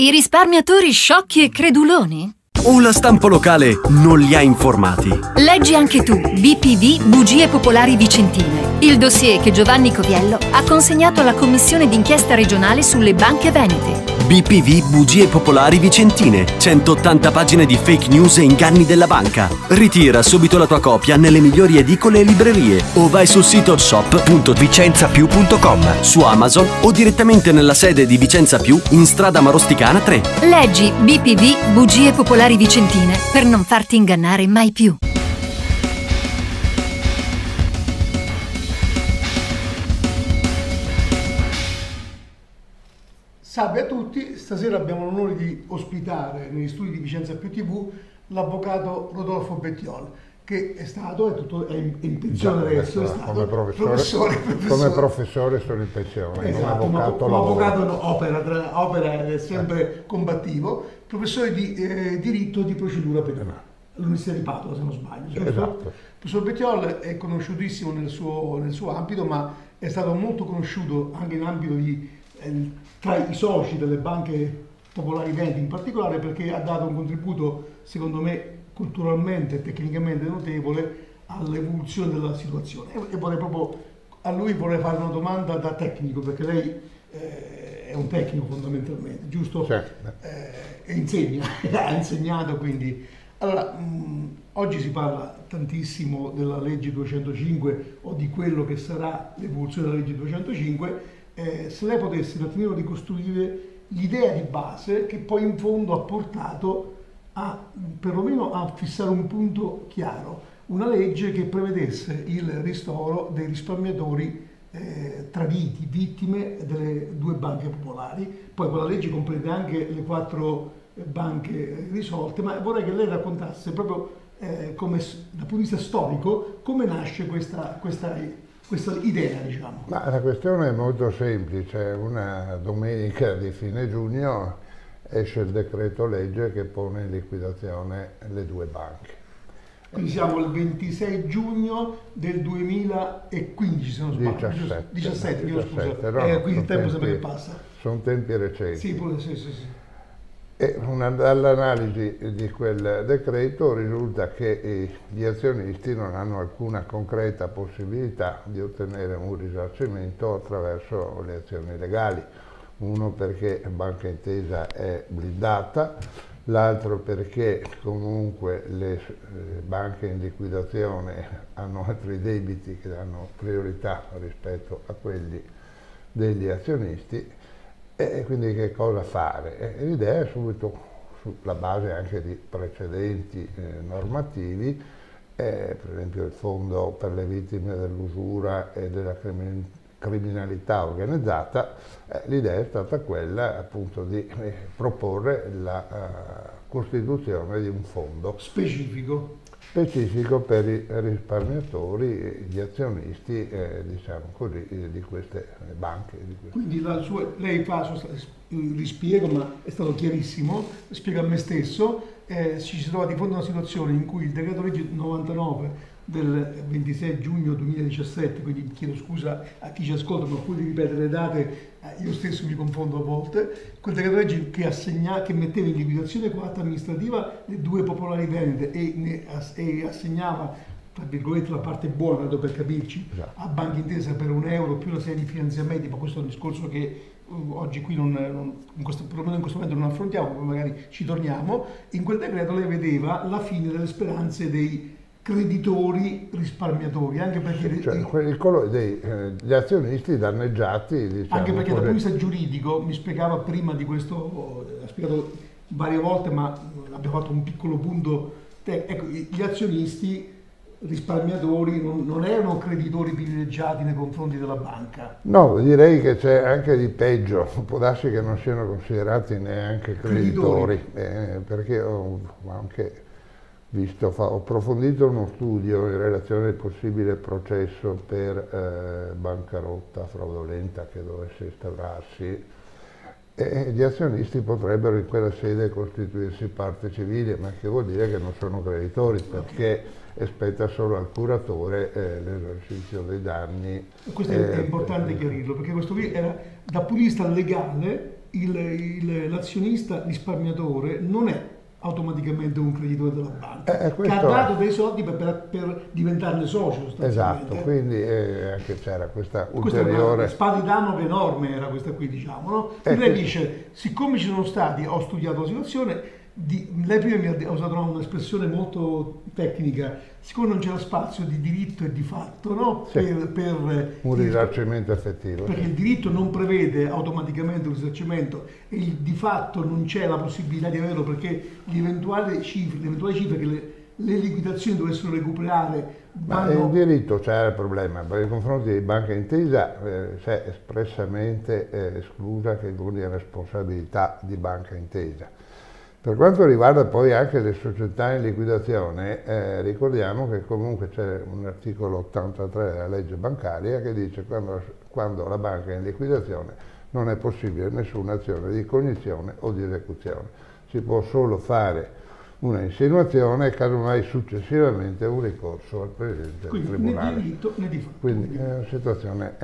I risparmiatori sciocchi e creduloni? O la stampa locale non li ha informati? Leggi anche tu BPV Bugie Popolari Vicentine, il dossier che Giovanni Coviello ha consegnato alla Commissione d'inchiesta regionale sulle banche venete. BPV Bugie Popolari Vicentine, 180 pagine di fake news e inganni della banca. Ritira subito la tua copia nelle migliori edicole e librerie o vai sul sito shop.vicenzapiù.com, su Amazon o direttamente nella sede di Vicenza Più in strada Marosticana 3. Leggi BPV Bugie Popolari Vicentine per non farti ingannare mai più. Salve a tutti, stasera abbiamo l'onore di ospitare negli studi di Vicenza Più TV l'avvocato Rodolfo Bettiol, che è stato, è in pensione adesso, è stato come professore sono in pensione, esatto, come avvocato opera è sempre combattivo, professore di diritto di procedura penale all'Università di Padova, se non sbaglio. Esatto. Il professor Bettiol è conosciutissimo nel suo ambito, ma è stato molto conosciuto anche in ambito tra i soci delle banche popolari venete in particolare, perché ha dato un contributo, secondo me, culturalmente e tecnicamente notevole all'evoluzione della situazione. E a lui vorrei fare una domanda da tecnico, perché lei è un tecnico fondamentalmente, giusto? Sì. E insegna, ha insegnato, quindi. Allora, oggi si parla tantissimo della legge 205 o di quello che sarà l'evoluzione della legge 205. Se lei potesse un attimino ricostruire l'idea di base che poi in fondo ha portato perlomeno a fissare un punto chiaro, una legge che prevedesse il ristoro dei risparmiatori traditi, vittime delle due banche popolari. Poi quella legge comprende anche le 4 banche risolte, ma vorrei che lei raccontasse proprio come, dal punto di vista storico, come nasce questa idea, diciamo. Ma la questione è molto semplice. Una domenica di fine giugno esce il decreto legge che pone in liquidazione le 2 banche. Quindi siamo il 26 giugno del 2015, se non sbaglio. 17, no, quindi il tempo sempre che passa. Sono tempi recenti. Sì. E dall'analisi di quel decreto risulta che gli azionisti non hanno alcuna concreta possibilità di ottenere un risarcimento attraverso le azioni legali. Uno perché Banca Intesa è blindata, l'altro perché comunque le banche in liquidazione hanno altri debiti che danno priorità rispetto a quelli degli azionisti. E quindi che cosa fare? L'idea è subito, sulla base anche di precedenti normativi, per esempio il Fondo per le vittime dell'usura e della criminalità organizzata, l'idea è stata quella appunto di proporre la costituzione di un fondo specifico per i risparmiatori, gli azionisti, diciamo così, di queste banche. Quindi lei fa il rispiego, ma è stato chiarissimo, spiega a me stesso, ci si trova di fronte a una situazione in cui il decreto legge 99 del 26 giugno 2017, quindi chiedo scusa a chi ci ascolta, ma pure di ripetere le date, io stesso mi confondo a volte, quel decreto legge che metteva in liquidazione coatta amministrativa le 2 popolari venete e assegnava, tra virgolette, la parte buona, per capirci, a Banca Intesa per €1 più una serie di finanziamenti, ma questo è un discorso che oggi qui perlomeno in questo momento non affrontiamo, poi magari ci torniamo. In quel decreto lei vedeva la fine delle speranze dei creditori risparmiatori, anche perché gli azionisti danneggiati, diciamo, anche perché dal punto di vista giuridico, mi spiegava prima di questo, ha spiegato varie volte, ma abbiamo fatto un piccolo punto, ecco, gli azionisti risparmiatori non erano creditori privilegiati nei confronti della banca. No, direi che c'è anche di peggio, può darsi che non siano considerati neanche creditori. Perché ho anche ho approfondito uno studio in relazione al possibile processo per bancarotta fraudolenta che dovesse instaurarsi, e gli azionisti potrebbero in quella sede costituirsi parte civile, ma che vuol dire che non sono creditori, perché spetta solo al curatore l'esercizio dei danni. Questo è importante chiarirlo, perché questo qui era, dal punto di vista legale, l'azionista risparmiatore non è automaticamente un creditore della banca, questo... che ha dato dei soldi per diventarne socio. Esatto, quindi anche c'era questa ulteriore... Questa spada di Damocle enorme era questa qui, diciamo, no? Lei dice, siccome ci sono stati, ho studiato la situazione, lei prima mi ha usato un'espressione molto tecnica, siccome non c'era spazio di diritto e di fatto, no? Sì, per un risarcimento effettivo. Perché il diritto non prevede automaticamente un risarcimento e il di fatto non c'è la possibilità di averlo, perché le eventuali cifre che le liquidazioni dovessero recuperare vanno... Ma il diritto c'era il problema, per i confronti di Banca Intesa c'è espressamente esclusa che l'unica responsabilità di Banca Intesa. Per quanto riguarda poi anche le società in liquidazione, ricordiamo che comunque c'è un articolo 83 della legge bancaria che dice che quando la banca è in liquidazione non è possibile nessuna azione di cognizione o di esecuzione. Si può solo fare una insinuazione e casomai successivamente un ricorso al Presidente del Tribunale. Né di diritto né di fatto. Quindi è una situazione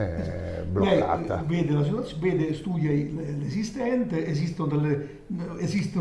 bloccata. Lei vede la situazione, studia l'esistente, esistono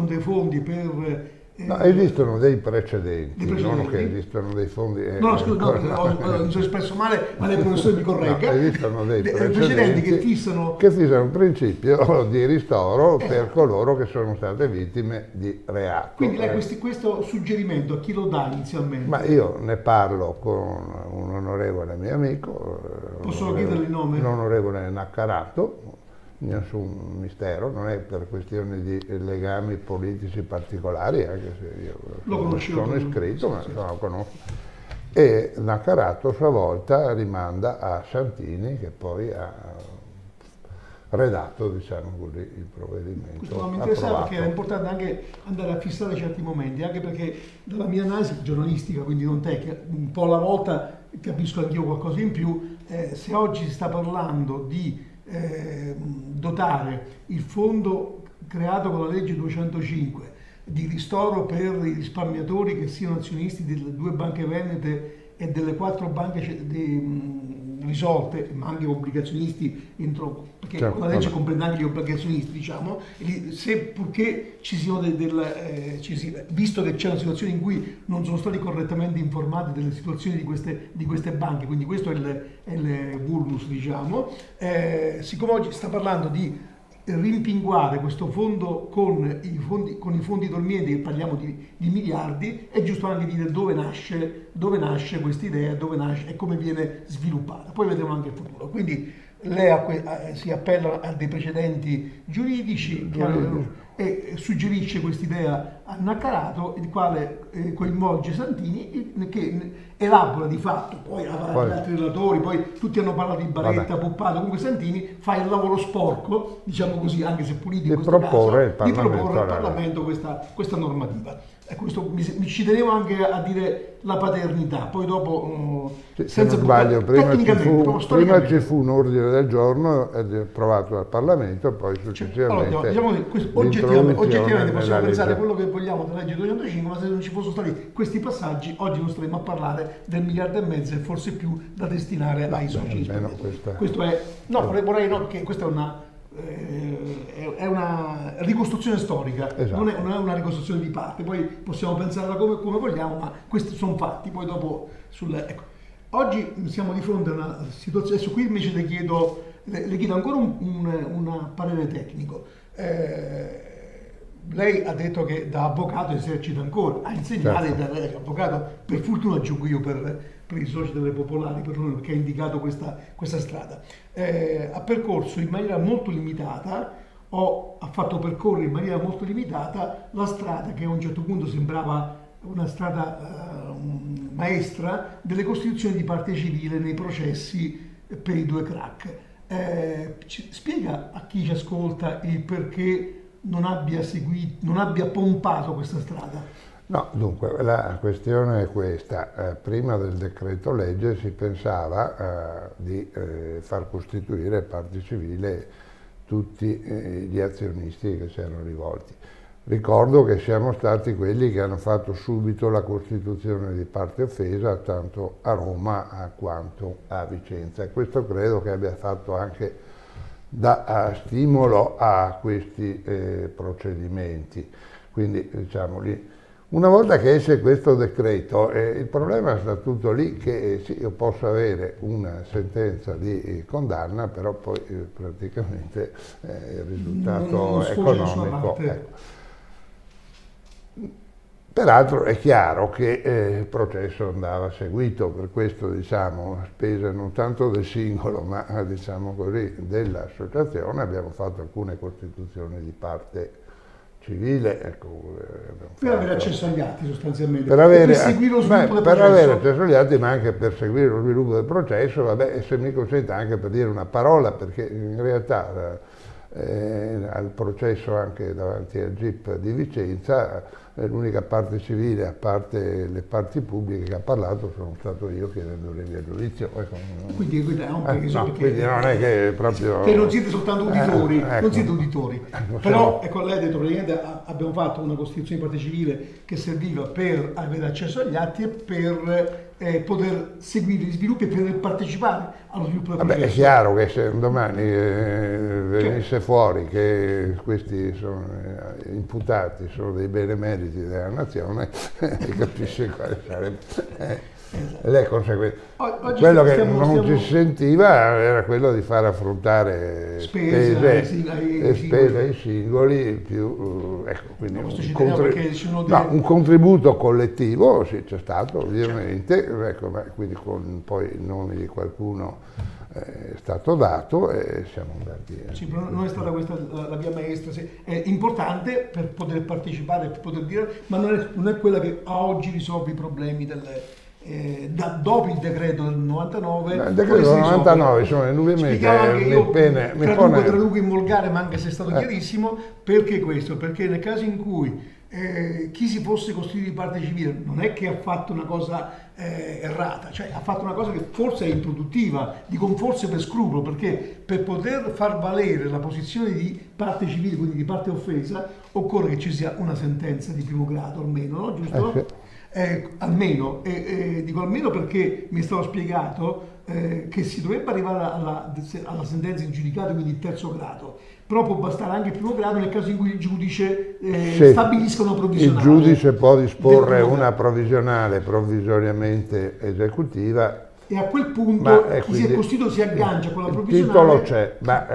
dei fondi per... No, esistono dei precedenti, non che esistono dei fondi... No, scusa, mi sono espresso male, ma lei professore mi corregga. No, esistono dei precedenti che fissano un principio di ristoro per coloro che sono state vittime di reato. Quindi lei questo suggerimento a chi lo dà inizialmente? Ma io ne parlo con un onorevole mio amico, posso chiederle il nome? L'onorevole Naccarato. Nessun mistero, non è per questioni di legami politici particolari, anche se io sono iscritto, ma non lo conosco. E Naccarato a sua volta rimanda a Santini, che poi ha redatto, diciamo così, il provvedimento. Questo mi interessava perché era importante anche andare a fissare certi momenti, anche perché dalla mia analisi giornalistica, quindi non tecnica, un po' alla volta capisco anch'io qualcosa in più, se oggi si sta parlando di dotare il fondo creato con la legge 205 di ristoro per i risparmiatori che siano azionisti delle 2 banche venete e delle 4 banche risolte, ma anche obbligazionisti entro, perché certo, la legge comprende anche gli obbligazionisti, diciamo, se purché ci siano visto che c'è una situazione in cui non sono stati correttamente informati delle situazioni di queste banche, quindi questo è il vulnus, diciamo, siccome oggi sta parlando di rimpinguare questo fondo con i fondi dormienti, che parliamo di miliardi, è giusto anche dire dove nasce questa idea, dove nasce e come viene sviluppata. Poi vedremo anche il futuro. Quindi lei si appella a dei precedenti giuridici e suggerisce quest'idea a Naccarato, il quale coinvolge Santini, che elabora di fatto, poi altri relatori, poi tutti hanno parlato di Baretta, Puppato, comunque Santini fa il lavoro sporco, diciamo così, anche se pulito in questo caso, di proporre al Parlamento questa normativa. Questo, ci tenevo anche a dire la paternità, poi dopo se non sbaglio prima ci fu un ordine del giorno approvato dal Parlamento, poi successivamente oggettivamente possiamo pensare quello che vogliamo della legge 205, ma se non ci fossero stati questi passaggi oggi non staremmo a parlare del 1,5 miliardi e forse più da destinare ai soci. Questo è che questa è una ricostruzione storica, esatto. non è una ricostruzione di parte, poi possiamo pensarla come vogliamo, ma questi sono fatti. Poi dopo ecco. Oggi siamo di fronte a una situazione, adesso qui invece le chiedo ancora un parere tecnico. Lei ha detto che da avvocato esercita ancora, a insegnare da avvocato, per fortuna aggiungo io per i soci delle popolari, per noi, perché ha indicato questa strada. Ha percorso in maniera molto limitata, ha fatto percorrere in maniera molto limitata la strada che a un certo punto sembrava una strada maestra delle costituzioni di parte civile nei processi per i 2 crack. Spiega a chi ci ascolta il perché non abbia pompato questa strada. No, dunque la questione è questa. Prima del decreto legge si pensava di far costituire parte civile tutti gli azionisti che si erano rivolti. Ricordo che siamo stati quelli che hanno fatto subito la costituzione di parte offesa, tanto a Roma quanto a Vicenza, e questo credo che abbia fatto anche dà stimolo a questi procedimenti. Quindi diciamo lì, una volta che esce questo decreto, il problema sta tutto lì, che sì, io posso avere una sentenza di condanna, però poi praticamente il risultato economico. Ecco. Peraltro è chiaro che il processo andava seguito, per questo diciamo, a spese non tanto del singolo, ma diciamo così, dell'associazione, abbiamo fatto alcune costituzioni di parte civile, ecco, per avere accesso agli atti sostanzialmente, per seguire lo sviluppo del processo. Per avere accesso agli atti, ma anche per seguire lo sviluppo del processo, vabbè, e se mi consente anche per dire una parola, perché in realtà al processo anche davanti al GIP di Vicenza, l'unica parte civile, a parte le parti pubbliche, che ha parlato sono stato io chiedendo rinvio a giudizio. Quindi è un peso, quindi non è che proprio... Che non siete soltanto uditori, ecco. non siete uditori. Però ecco, lei ha detto praticamente abbiamo fatto una costituzione di parte civile che serviva per avere accesso agli atti e per poter seguire gli sviluppi e poter partecipare allo sviluppo del processo. È chiaro che se domani venisse fuori che questi imputati sono dei benemeriti della nazione, capisce quale sarebbe le conseguenze. Quello che non ci sentiva era quello di far affrontare spese ai singoli, più ecco, quindi un contributo collettivo sì, c'è stato ovviamente, ecco, ma quindi con poi il nome di qualcuno è stato dato e siamo andati. Sì, però non è stata questa la via maestra, è importante per poter partecipare, per poter dire, ma non è quella che a oggi risolve i problemi dopo il decreto del 99. Il decreto del 99 sono indubbiamente traduco in volgare, ma anche se è stato chiarissimo. Perché questo? Perché nel caso in cui chi si fosse costituito di parte civile non è che ha fatto una cosa errata, cioè ha fatto una cosa che forse è improduttiva, dico forse per scrupolo, perché per poter far valere la posizione di parte civile, quindi di parte offesa, occorre che ci sia una sentenza di primo grado almeno, no? Giusto? Sì. Almeno, dico almeno perché mi è stato spiegato che si dovrebbe arrivare alla sentenza in giudicato, quindi il terzo grado, però può bastare anche il primo grado nel caso in cui il giudice stabilisca una provvisionale. Il giudice può disporre una provvisionale provvisoriamente esecutiva. E a quel punto chi si è costituito si aggancia con la provvisionale. Il titolo c'è, ma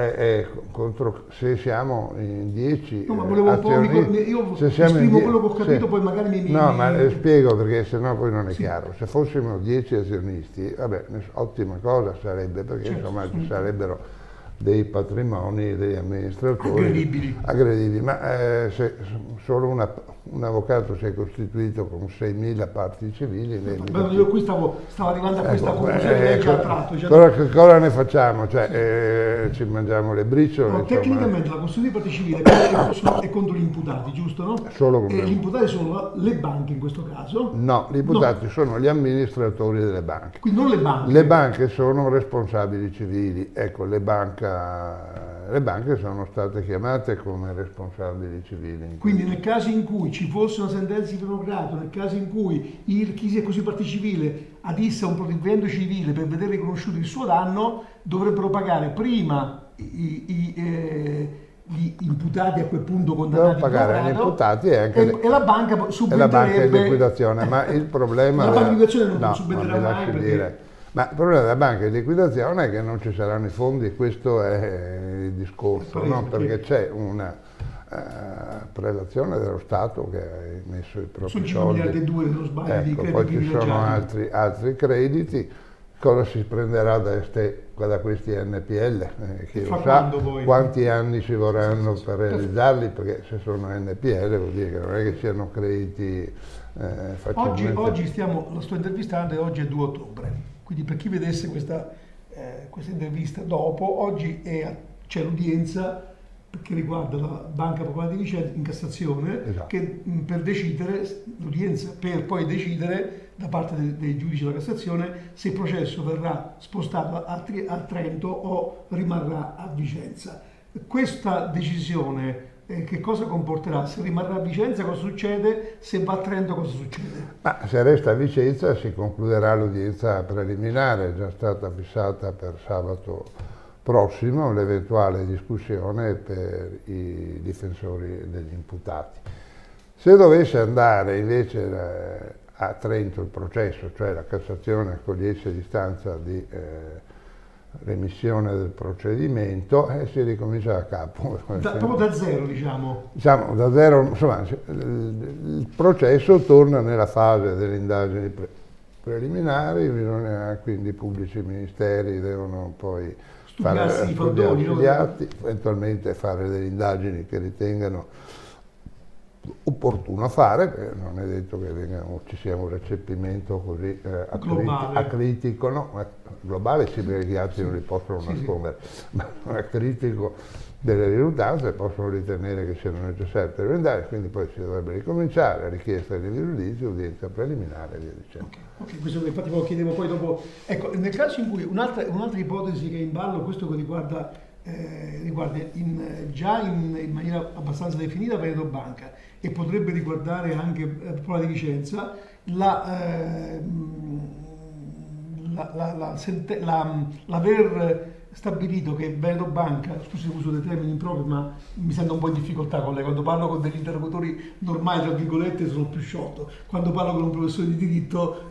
se siamo in 10 no, ma volevo io esprimo quello che ho capito, poi magari mi... No, ma spiego perché sennò poi non è chiaro. Se fossimo 10 azionisti, vabbè, ottima cosa sarebbe, perché insomma ci sarebbero dei patrimoni degli amministratori aggredibili, ma se solo un avvocato si è costituito con 6.000 parti civili. Io qui stavo arrivando a questa conclusione, lei già tratto. Cosa ne facciamo? Cioè, ci mangiamo le briciole? No, tecnicamente la costituzione di parte civile è contro gli imputati, giusto? No? Solo e gli imputati sono le banche in questo caso? No, gli imputati sono gli amministratori delle banche. Quindi non le banche? Le banche sono responsabili civili, ecco, le banche sono state chiamate come responsabili civili. Quindi nel caso in cui ci fosse una sentenza di primo grado, nel caso in cui chi si è così parte civile adisse a un provvedimento civile per vedere riconosciuto il suo danno, dovrebbero pagare prima gli imputati a quel punto condannati devono pagare gli imputati e la banca subenterebbe in liquidazione, ma il problema la banca in liquidazione non subentrerà mai perché... Ma il problema della banca di liquidazione è che non ci saranno i fondi, questo è il discorso, no? Perché c'è una prelazione dello Stato che ha messo i propri soldi. Sono 5,2 miliardi, se non sbaglio, di crediti poi ci sono altri crediti. Cosa si prenderà da questi NPL? Chi lo sa quanti anni ci vorranno per realizzarli, perché se sono NPL vuol dire che non è che siano crediti facilmente... Oggi lo sto intervistando e oggi è 2 ottobre. Quindi per chi vedesse questa intervista dopo, oggi c'è l'udienza che riguarda la Banca Popolare di Vicenza in Cassazione, esatto, che per decidere, l'udienza per poi decidere da parte dei giudici della Cassazione se il processo verrà spostato a Trento o rimarrà a Vicenza. Questa decisione che cosa comporterà? Se rimarrà a Vicenza cosa succede? Se va a Trento cosa succede? Ma se resta a Vicenza si concluderà l'udienza preliminare, è già stata fissata per sabato prossimo l'eventuale discussione per i difensori degli imputati. Se dovesse andare invece a Trento il processo, cioè la Cassazione accogliesse l'istanza di remissione del procedimento, si ricomincia da capo. Proprio da zero, diciamo. Diciamo, da zero, insomma, il processo torna nella fase delle indagini preliminari, quindi i pubblici ministeri devono poi studiarsi gli atti, eventualmente fare delle indagini che ritengano opportuno fare, perché non è detto che ci sia un recepimento così acritico, no? Globale sì, perché gli atti non li possono nascondere, ma non è critico delle risultanze, possono ritenere che siano necessarie per indagini, quindi poi si dovrebbe ricominciare, richiesta di giudizio, udienza preliminare e via dicendo. Ok, questo infatti lo chiedevo poi dopo. Ecco, nel caso in cui un'altra ipotesi che è in ballo, questo che riguarda già in maniera abbastanza definita Veneto Banca e potrebbe riguardare anche Popolare di Vicenza, l'aver stabilito che Veneto Banca, scusi uso dei termini impropri, ma mi sento un po' in difficoltà con lei, quando parlo con degli interlocutori normali, tra virgolette, sono più sciolto, quando parlo con un professore di diritto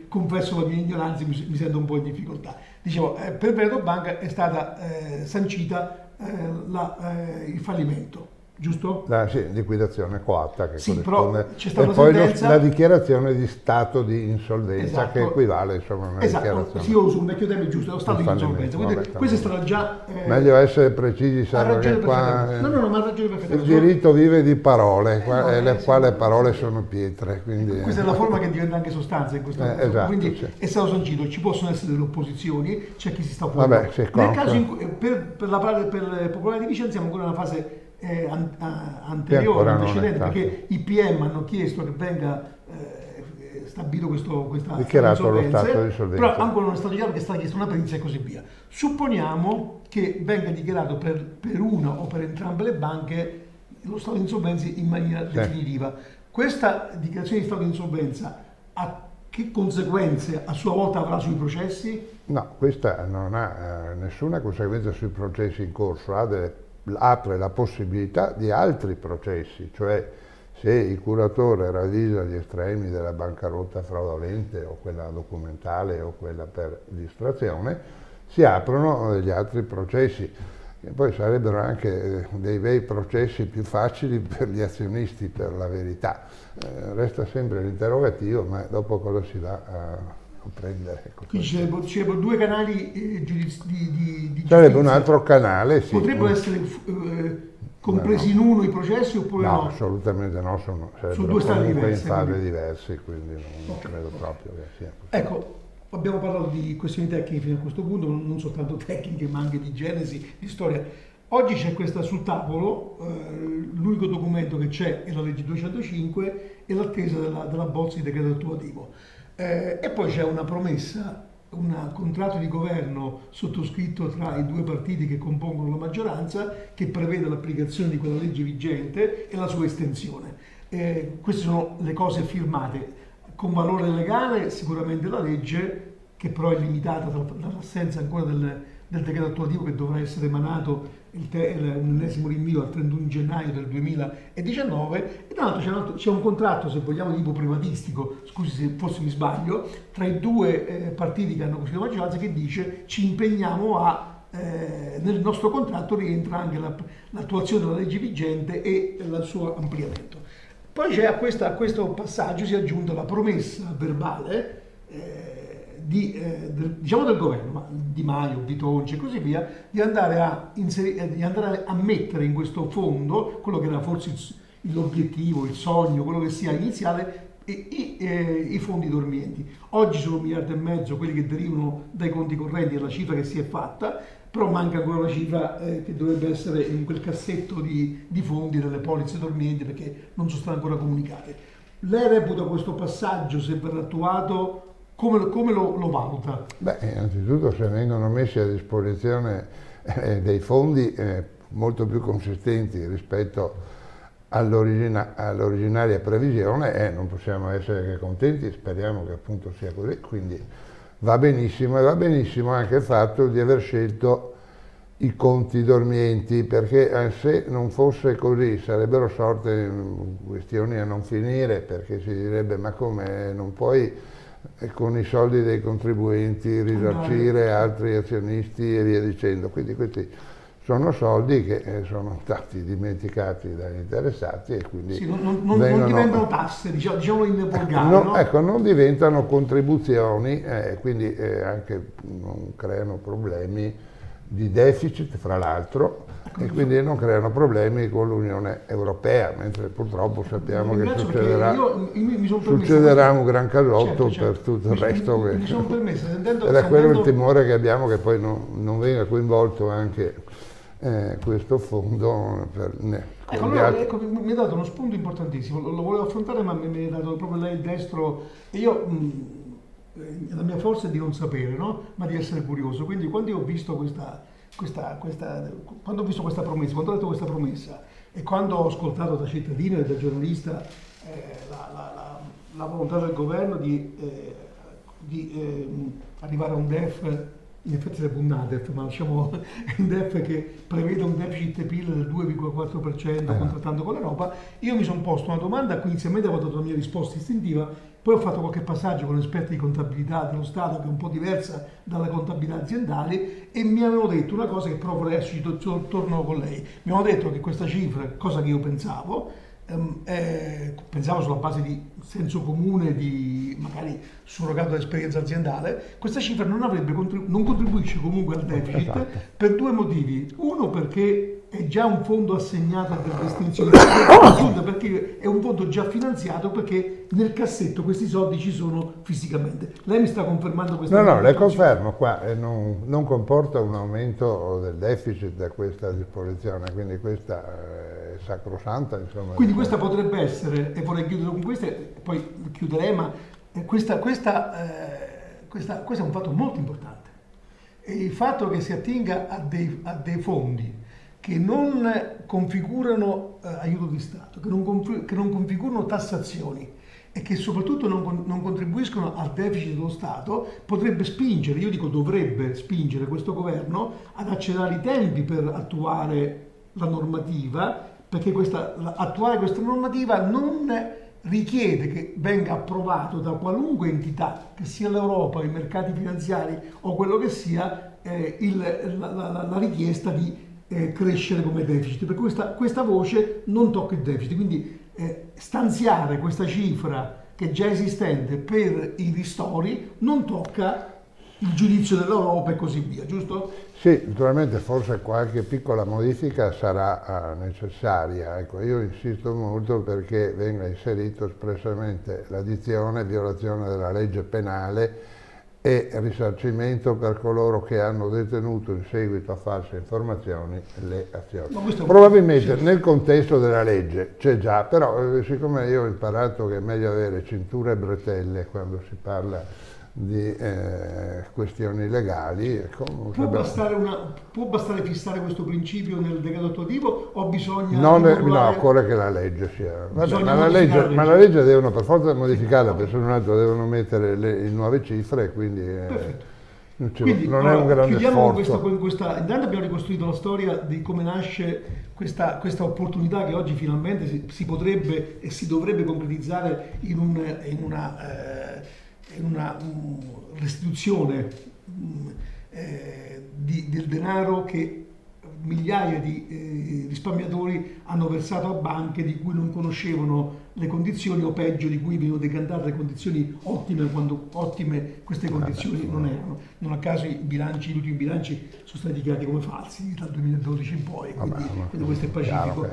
confesso la mia ignoranza, mi sento un po' in difficoltà. Dicevo, per Veneto Banca è stata sancita il fallimento. Giusto? Sì, liquidazione coatta che sì, corrisponde, c'è stata e poi sentenza... la dichiarazione di stato di insolvenza, esatto, che equivale insomma a una dichiarazione. Sì, io uso un vecchio termine giusto, lo stato di insolvenza. Quindi questa è stata già... meglio essere precisi, sanno che qua no, ma ha ragione perfettamente. Il diritto vive di parole, le parole sono pietre. Quindi, questa è la forma che diventa anche sostanza in questo caso. Esatto, quindi sì. È stato sancito, ci possono essere delle opposizioni, c'è chi si sta opponendo. Nel caso in cui, per Popolare di Vicenza siamo ancora in una fase anteriore, antecedente, perché i PM hanno chiesto che venga stabilito questa dichiarato lo stato di insolvenza, però ancora non è stato chiaro, che è stata chiesta una perizia e così via. Supponiamo che venga dichiarato per una o per entrambe le banche lo stato di insolvenza in maniera definitiva. Questa dichiarazione di stato di insolvenza che conseguenze a sua volta avrà sui processi? No, questa non ha nessuna conseguenza sui processi in corso, apre la possibilità di altri processi, cioè se il curatore ravvisa gli estremi della bancarotta fraudolente o quella documentale o quella per distrazione, si aprono degli altri processi, che poi sarebbero anche dei bei processi più facili per gli azionisti, per la verità. Resta sempre l'interrogativo, ma dopo cosa si va a prendere. Quindi ci sarebbero due canali di giustizia. Sarebbe un altro canale, sì. Potrebbero essere compresi in uno i processi oppure no? No, assolutamente no, sarebbero due stati comunque diversi, in fase diversi, quindi non credo proprio che sia così. Ecco, abbiamo parlato di questioni tecniche fino a questo punto, non soltanto tecniche ma anche di genesi, di storia. Oggi c'è questa sul tavolo, l'unico documento che c'è è la legge 205 e l'attesa della bozza di decreto attuativo. E poi c'è una promessa, un contratto di governo sottoscritto tra i due partiti che compongono la maggioranza, che prevede l'applicazione di quella legge vigente e la sua estensione. Queste sono le cose firmate. Con valore legale sicuramente la legge, che però è limitata dall'assenza ancora del decreto attuativo che dovrà essere emanato un ennesimo rinvio al 31 gennaio del 2019, e tra l'altro c'è un contratto, se vogliamo, tipo privatistico, scusi se forse mi sbaglio, tra i due partiti che hanno costituito la maggioranza, che dice ci impegniamo nel nostro contratto rientra anche l'attuazione della legge vigente e il suo ampliamento. Poi c'è a questo passaggio si è aggiunta la promessa verbale diciamo del governo, ma Di Maio, Bitonci e così via, di andare a mettere in questo fondo quello che era forse l'obiettivo, il sogno, quello che sia iniziale, i fondi dormienti. Oggi sono 1,5 miliardi quelli che derivano dai conti correnti, è la cifra che si è fatta, però manca ancora la cifra che dovrebbe essere in quel cassetto di fondi delle polizze dormienti, perché non sono state ancora comunicate. Lei reputa questo passaggio, se verrà attuato, come lo valuta? Beh, innanzitutto se vengono messi a disposizione dei fondi molto più consistenti rispetto all'originaria previsione, non possiamo essere che contenti, speriamo che appunto sia così, quindi va benissimo, e va benissimo anche il fatto di aver scelto i conti dormienti, perché se non fosse così sarebbero sorte questioni a non finire, perché si direbbe ma come non puoi con i soldi dei contribuenti risarcire altri azionisti e via dicendo. Quindi questi sono soldi che sono stati dimenticati dagli interessati e quindi sì, non diventano tasse, diciamo in volgare, no? Ecco, non diventano contribuzioni, quindi anche non creano problemi di deficit, fra l'altro, e quindi non creano problemi con l'Unione Europea, mentre purtroppo sappiamo che succederà un gran casotto per tutto il resto. Era quello il timore che abbiamo, che poi non venga coinvolto anche questo fondo. Ecco, mi ha dato uno spunto importantissimo, lo volevo affrontare ma mi ha dato proprio lei il destro, e io la mia forza è di non sapere, no? Ma di essere curioso. Quindi quando io ho visto questa promessa, quando ho letto questa promessa e quando ho ascoltato da cittadino e da giornalista la volontà del governo di arrivare a un DEF, in effetti sarebbe un NADEF, ma lasciamo un DEF che prevede un deficit PIL del 2,4% contrattando con l'Europa, io mi sono posto una domanda a cui inizialmente avevo dato la mia risposta istintiva. Poi ho fatto qualche passaggio con esperti di contabilità dello Stato che è un po' diversa dalla contabilità aziendale, e mi avevano detto una cosa che però vorrei adesso torno con lei. Mi avevano detto che questa cifra, cosa che io pensavo sulla base di senso comune, di magari surrogato dall'esperienza aziendale, questa cifra non contribuisce comunque al deficit per due motivi. Uno, perché è già un fondo assegnato per destinazioni del perché è un fondo già finanziato, perché nel cassetto questi soldi ci sono fisicamente. Lei mi sta confermando questa cosa? No, le confermo qua, non comporta un aumento del deficit da questa disposizione, quindi questa è sacrosanta, insomma. Quindi questa potrebbe essere, e vorrei chiudere con questa, e poi chiuderei, ma questo è un fatto molto importante. E il fatto che si attinga a dei fondi che non configurano aiuto di Stato, che non configurano tassazioni e che soprattutto non contribuiscono al deficit dello Stato, potrebbe spingere, io dico dovrebbe spingere questo governo ad accelerare i tempi per attuare la normativa, perché attuare questa normativa non richiede che venga approvato da qualunque entità, che sia l'Europa, i mercati finanziari o quello che sia, la richiesta di crescere come deficit, perché questa voce non tocca il deficit, quindi stanziare questa cifra che è già esistente per i ristori non tocca il giudizio dell'Europa e così via, giusto? Sì, naturalmente forse qualche piccola modifica sarà necessaria. Ecco, io insisto molto perché venga inserito espressamente la dizione violazione della legge penale e risarcimento per coloro che hanno detenuto in seguito a false informazioni le azioni. Probabilmente nel contesto della legge c'è già, però siccome io ho imparato che è meglio avere cintura e bretelle quando si parla di questioni legali. Ecco, può bastare fissare questo principio nel decreto attuativo o bisogna... No, occorre che la legge sia... Vabbè, ma la legge devono per forza modificarla, perché se non altro devono mettere le nuove cifre, quindi non è un grande sforzo. Intanto abbiamo ricostruito la storia di come nasce questa opportunità che oggi finalmente si potrebbe e si dovrebbe concretizzare in una restituzione del denaro che migliaia di risparmiatori hanno versato a banche di cui non conoscevano le condizioni, o peggio di cui venivano decantate le condizioni ottime, quando ottime queste condizioni non erano. Non a caso gli ultimi bilanci sono stati dichiarati come falsi dal 2012 in poi, quindi questo è pacifico.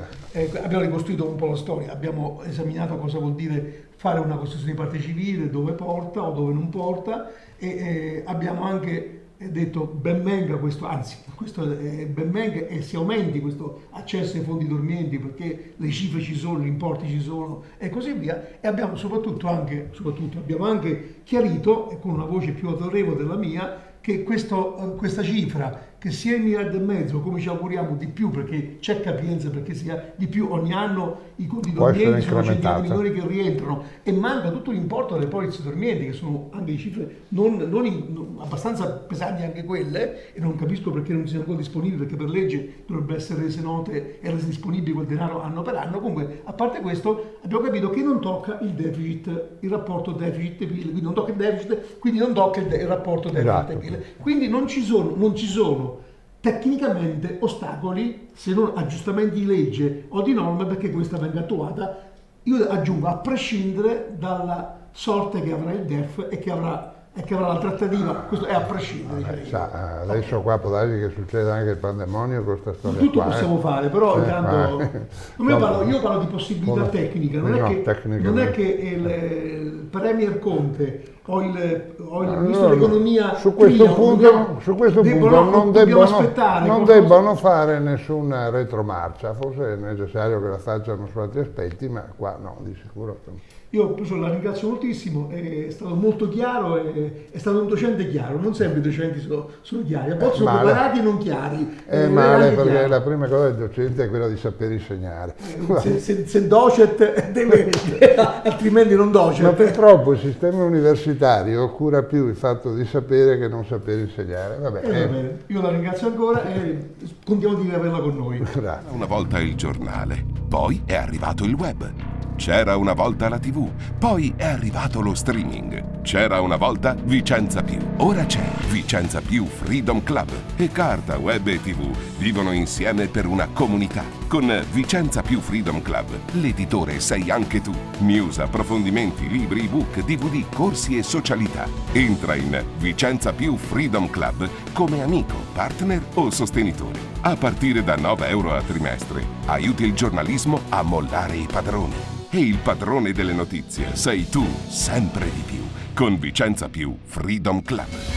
Abbiamo ricostruito un po' la storia, abbiamo esaminato cosa vuol dire fare una costruzione di parte civile, dove porta o dove non porta, e abbiamo anche detto ben venga questo, ben venga e si aumenti questo accesso ai fondi dormienti, perché le cifre ci sono, gli importi ci sono e così via, e abbiamo soprattutto abbiamo anche chiarito, e con una voce più autorevole della mia, che questa cifra che sia 1,5 miliardi, come ci auguriamo di più, perché c'è capienza perché sia di più, ogni anno i conti dormienti sono centinaia di milioni che rientrano e manca tutto l'importo delle polizze dormienti, che sono anche di cifre abbastanza pesanti anche quelle, e non capisco perché non siano ancora disponibili, perché per legge dovrebbe essere rese note e rese disponibili quel denaro anno per anno. Comunque, a parte questo, abbiamo capito che non tocca il deficit, il rapporto deficit-PIL, quindi non tocca il deficit, quindi non tocca il rapporto deficit-PIL. Quindi non ci sono tecnicamente ostacoli, se non aggiustamenti di legge o di norme, perché questa venga attuata. Io aggiungo, a prescindere dalla sorte che avrà il DEF e che avrà la trattativa, questo è a prescindere. Adesso qua può darsi che succeda anche il pandemonio con questa storia. Tutto possiamo fare, però intanto io parlo di possibilità tecnica, non è che il Premier Conte o il Ministro dell'Economia su questo punto non debbono fare nessuna retromarcia, forse è necessario che la facciano su altri aspetti, ma qua no, di sicuro. Io professore la ringrazio moltissimo, è stato molto chiaro, è stato un docente chiaro, non sempre i docenti sono chiari, a volte sono preparati e non chiari. È male perché chiaro. La prima cosa del docente è quella di saper insegnare. Se docet deve, altrimenti non docet. Ma purtroppo il sistema universitario cura più il fatto di sapere che non saper insegnare. Va bene. Io la ringrazio ancora e contiamo di averla con noi. Grazie. Una volta il giornale, poi è arrivato il web. C'era una volta la TV, poi è arrivato lo streaming. C'era una volta Vicenza Più, ora c'è Vicenza Più Freedom Club. E carta, web e TV vivono insieme per una comunità. Con Vicenza Più Freedom Club, l'editore sei anche tu. News, approfondimenti, libri, ebook, DVD, corsi e socialità. Entra in Vicenza Più Freedom Club come amico, partner o sostenitore. A partire da 9 euro a trimestre, aiuti il giornalismo a mollare i padroni. E il padrone delle notizie sei tu, sempre di più, con Vicenza Più Freedom Club.